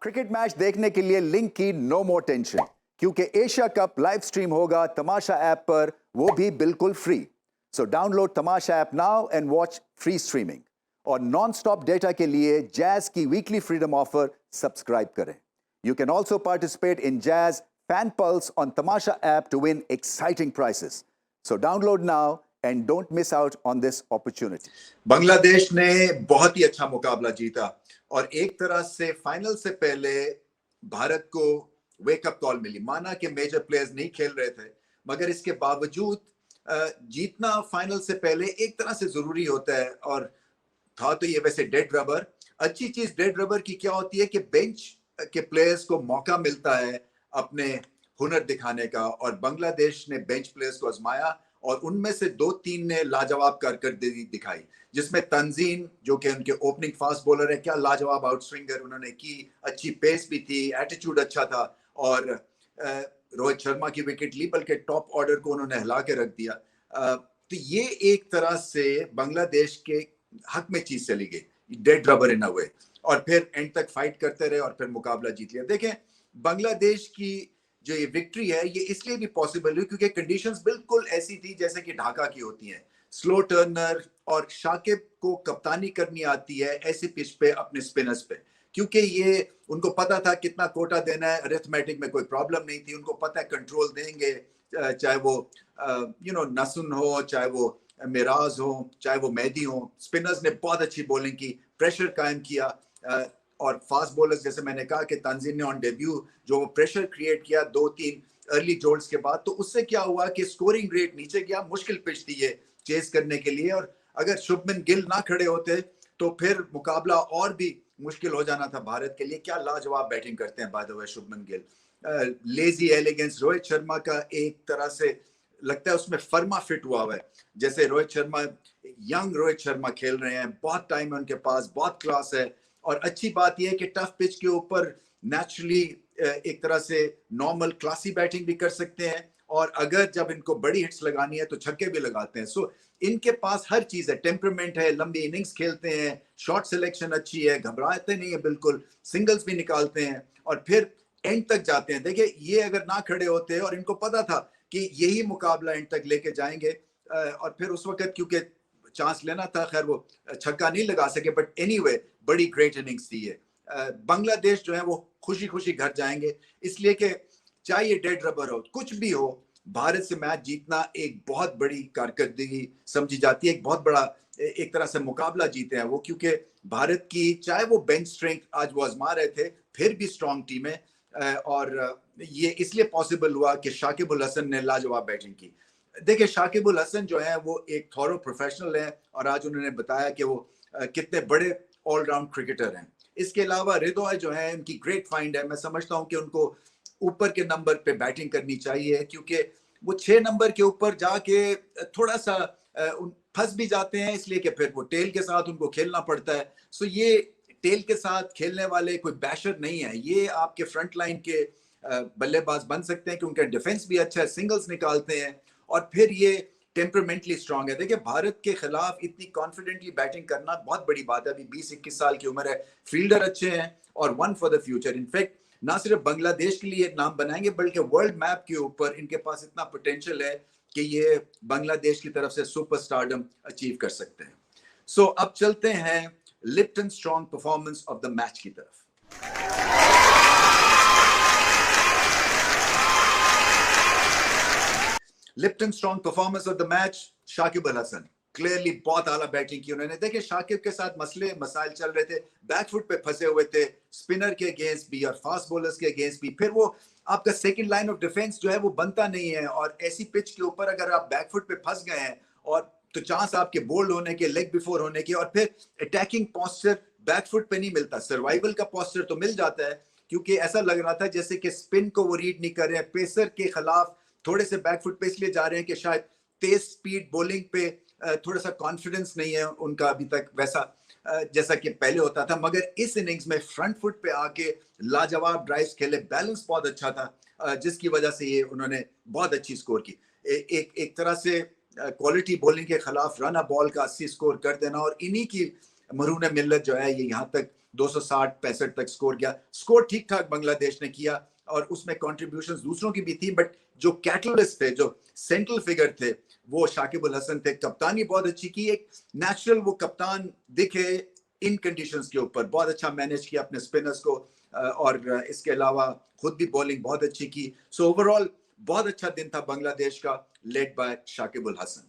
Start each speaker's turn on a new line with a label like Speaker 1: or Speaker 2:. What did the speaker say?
Speaker 1: Cricket match देखने के लिए लिंक की नो मोर टेंशन, क्योंकि एशिया कप लाइव स्ट्रीम होगा तमाशा ऐप पर, वो भी बिल्कुल free. So download Tamasha app now and watch free streaming. और नॉन स्टॉप डेटा के लिए जैज की वीकली फ्रीडम ऑफर सब्सक्राइब करें। You can also participate in Jazz Fan Pulse on Tamasha app to win exciting prizes. So download now and don't miss out on this opportunity.
Speaker 2: Bangladesh ने बहुत ही अच्छा मुकाबला जीता और एक तरह से फाइनल से पहले भारत को वेकअप कॉल मिली। माना कि मेजर प्लेयर्स नहीं खेल रहे थे, मगर इसके बावजूद जीतना फाइनल से पहले एक तरह से जरूरी होता है। और था तो ये वैसे डेड रबर। अच्छी चीज डेड रबर की क्या होती है कि बेंच के प्लेयर्स को मौका मिलता है अपने हुनर दिखाने का, और बांग्लादेश ने बेंच प्लेयर्स को आजमाया और उनमें से 2-3 ने लाजवाब कारकर्दगी दिखाई, जिसमें तंजीन जो कि उनके ओपनिंग फास्ट बॉलर है, क्या लाजवाब आउट स्विंगर उन्होंने की, अच्छी पेस भी थी, एटीट्यूड अच्छा था। और रोहित शर्मा की विकेट ली, बल्कि टॉप ऑर्डर को उन्होंने हिला के रख दिया। तो ये एक तरह से बांग्लादेश के हक में चीज चली गई, डेड रबर इन अ वे, और फिर एंड तक फाइट करते रहे और फिर मुकाबला जीत लिया। देखें, बांग्लादेश की जो ये विक्ट्री है ये इसलिए भी पॉसिबल हुई क्योंकि कंडीशंस बिल्कुल ऐसी थी जैसे कि ढाका की होती हैं। स्लो टर्नर और शाकिब को कप्तानी करनी आती है ऐसी पिच पे अपने स्पिनर्स पे, क्योंकि ये उनको पता था कितना कोटा देना है। अरिथमेटिक में कोई प्रॉब्लम नहीं थी, उनको पता है कंट्रोल देंगे, चाहे वो नसन हो, चाहे वो मिराज हो, चाहे वो मेहदी हो। स्पिनर्स ने बहुत अच्छी बॉलिंग की, प्रेशर कायम किया, और फास्ट बॉलर्स जैसे मैंने कहा कि तंजीन ने ऑन डेब्यू जो वो प्रेशर क्रिएट किया 2-3 अर्ली जोल्स के बाद, तो उससे क्या हुआ कि स्कोरिंग रेट नीचे गया। मुश्किल पिच थी ये चेस करने के लिए, और अगर शुभमन गिल ना खड़े होते तो फिर मुकाबला और भी मुश्किल हो जाना था भारत के लिए। क्या लाजवाब बैटिंग करते हैं by the way Shubman Gill. Lazy elegance Rohit Sharma का एक तरह से लगता है उसमें फर्मा फिट हुआ है। जैसे रोहित शर्मा, यंग रोहित शर्मा खेल रहे हैं, बहुत टाइम है उनके पास, बहुत क्लास है। और अच्छी बात यह है कि टफ पिच के ऊपर नेचुरली एक तरह से नॉर्मल क्लासी बैटिंग भी कर सकते हैं, और अगर जब इनको बड़ी हिट्स लगानी है तो छक्के भी लगाते हैं। सो इनके पास हर चीज है, टेम्परामेंट है, लंबी इनिंग्स खेलते हैं, शॉट सिलेक्शन अच्छी है, घबराते नहीं है बिल्कुल, सिंगल्स भी निकालते हैं और फिर एंड तक जाते हैं। देखिए, ये अगर ना खड़े होते और इनको पता था कि यही मुकाबला एंड तक लेके जाएंगे, और फिर उस वक्त क्योंकि चांस लेना था, खैर वो छक्का नहीं लगा सके, बट एनीवे बड़ी ग्रेट इनिंग्स थी ये। बांग्लादेश जो है वो खुशी खुशी घर जाएंगे, इसलिए कि चाहे डेड रबर हो, कुछ भी हो, भारत से मैच जीतना एक बहुत बड़ी कारकर्दगी समझी जाती है, एक बहुत बड़ा एक तरह से मुकाबला जीते हैं वो, क्योंकि भारत की चाहे वो बेंच स्ट्रेंथ आज वो आजमा रहे थे, फिर भी स्ट्रॉन्ग टीम है। और ये इसलिए पॉसिबल हुआ कि शाकिब अल हसन ने लाजवाब बैटिंग की। देखिए, शाकिब अल हसन जो है वो एक थॉरो प्रोफेशनल है, और आज उन्होंने बताया कि वो कितने बड़े ऑलराउंड क्रिकेटर हैं। इसके अलावा रिदवाई जो है उनकी ग्रेट फाइंड है। मैं समझता हूं कि उनको ऊपर के नंबर पे बैटिंग करनी चाहिए, क्योंकि वो 6 नंबर के ऊपर जाके थोड़ा सा फंस भी जाते हैं, इसलिए कि फिर वो टेल के साथ उनको खेलना पड़ता है। सो ये टेल के साथ खेलने वाले कोई बैशर नहीं है, ये आपके फ्रंट लाइन के बल्लेबाज बन सकते हैं, क्योंकि डिफेंस भी अच्छा है, सिंगल्स निकालते हैं, और फिर ये टेम्परामेंटली स्ट्रांग है। देखिए, भारत के खिलाफ इतनी कॉन्फिडेंटली बैटिंग करना बहुत बड़ी बात है। अभी 20-21 साल की उम्र है, फील्डर अच्छे हैं और one for the future. In fact ना सिर्फ बांग्लादेश के लिए नाम बनाएंगे, बल्कि वर्ल्ड मैप के ऊपर इनके पास इतना पोटेंशियल है कि ये बांग्लादेश की तरफ से सुपरस्टारडम अचीव कर सकते हैं। सो अब चलते हैं Lipton strong performance of the match की तरफ। Lipton strong performance of the match, Shakib Al Hasan clearly बहुत आला बैटिंग की उन्होंने। देखिए, शाकिब के साथ मसले मसाइल चल रहे थे, बैकफुट पे फंसे हुए थे, स्पिनर के अगेंस्ट भी और फास्ट बॉलर्स के अगेंस्ट भी। फिर वो आपका सेकंड लाइन ऑफ डिफेंस जो है वो बनता नहीं है, और ऐसी पिच के ऊपर अगर आप बैकफुट पे फंस गए हैं और तो चांस आपके बोल्ड होने के, लेग बिफोर होने के, और फिर अटैकिंग पोस्चर बैकफुट पे नहीं मिलता। सर्वाइवल का पोस्चर तो मिल जाता है, क्योंकि ऐसा लग रहा था जैसे कि स्पिन को वो रीड नहीं कर रहे हैं, पेसर के खिलाफ थोड़े से बैकफुट पे इसलिए जा रहे हैं कि शायद तेज स्पीड बॉलिंग पे थोड़ा सा कॉन्फिडेंस नहीं है उनका अभी तक वैसा जैसा कि पहले होता था। मगर इस इनिंग्स में फ्रंट फुट पे आके लाजवाब ड्राइव्स खेले, बैलेंस बहुत अच्छा था, जिसकी वजह से ये उन्होंने बहुत अच्छी स्कोर की। एक तरह से क्वालिटी बॉलिंग के खिलाफ रन अ बॉल का 80 स्कोर कर देना, और इन्हीं की मरून मिल्लत जो है ये यहाँ तक 260-65 तक स्कोर किया। स्कोर ठीक ठाक बांग्लादेश ने किया और उसमें कॉन्ट्रीब्यूशन दूसरों की भी थी, बट जो कैटलिस्ट थे, जो सेंट्रल फिगर थे, वो शाकिब अल हसन थे। कप्तानी बहुत अच्छी की, एक नेचुरल वो कप्तान दिखे इन कंडीशंस के ऊपर। बहुत अच्छा मैनेज किया अपने स्पिनर्स को और इसके अलावा खुद भी बॉलिंग बहुत अच्छी की। सो ओवरऑल बहुत अच्छा दिन था बांग्लादेश का, लेड बाय शाकिब अल हसन।